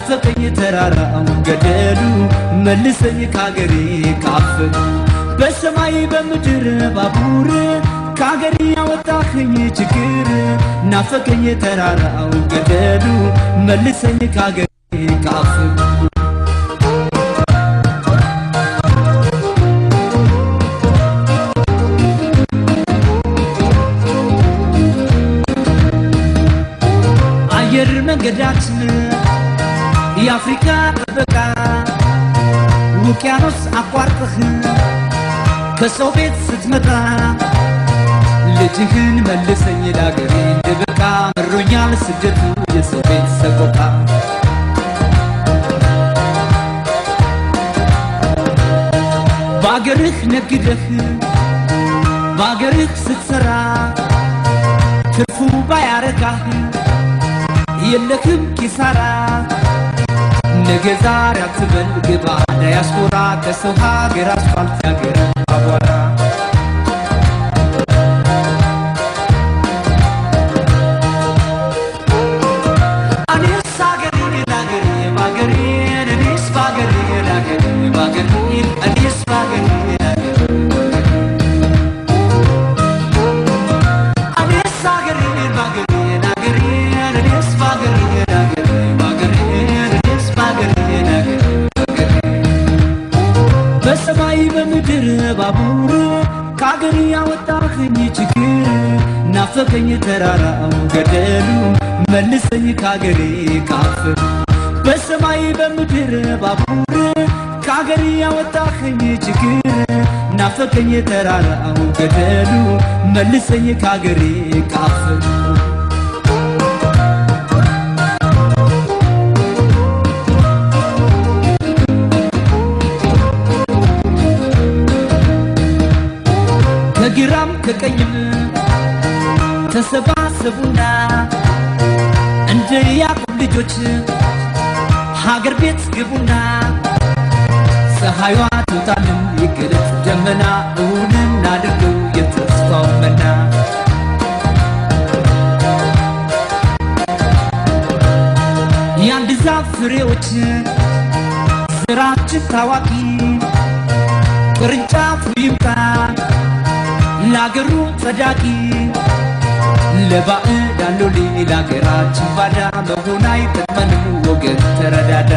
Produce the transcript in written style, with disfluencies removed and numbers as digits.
ናፈቀኝ ተራራው ገደሉ መልሰኝ ካገሬ ካፈሉ በሰማይ በምድር ባቡር ካገሬ ያወጣኸኝ ችግር ናፈቀኝ ተራራው ገደሉ መልሰኝ ካገሬ ካፈሉ አየር መንገዳችን የአፍሪካ ጥበቃ ውቅያኖስ አቋርጠህ ከሰው ቤት ስትመጣ ልጅህን መልሰኝ ላገሬ ልበቃ መሮኛል ስደቱ የሰው ቤት ሰቆቃ ባገርህ ነግደህ ባገርህ ስትሰራ ትርፉ ባያረካህ የለክም ኪሳራ ነገ ዛሬ አትበል ግባ ዳያስፖራ ከሰው ሀገር አስፋልት ያገር አቧራ እኔስ አገሬ ላገሬ ባገሬ እኔስ ባገሬ ላገሬ ባገሬ እኔስ ባገሬ በሰማይ በምድር ባቡር ካገሬ ያወጣኸኝ ችግር ናፈቀኝ ተራራው ገደሉ መልሰኝ ካገሬ ካፈሉ በሰማይ በምድር ባቡር ካገሬ ያወጣኸኝ ችግር ናፈቀኝ ተራራው ገደሉ መልሰኝ ካገሬ ካፈሉ ከግራም ከቀኝም ተሰባሰቡና እንደ ያዕቆብ ልጆች ሀገር ቤት ግቡና ፀሐይዋ ትውጣልን ይገለጥ ደመና እውንን አድርገው የተስፋው መና የአንድ ዛፍ ፍሬዎች ስራችን ታዋቂ ቅርንጫፉ ይምጣ ላገሩ ጸዳቂ ለባዕድ አለው ሌላ ሀገራችን ባዳ መሆን አይጠቅመንም ወገን ተረዳዳ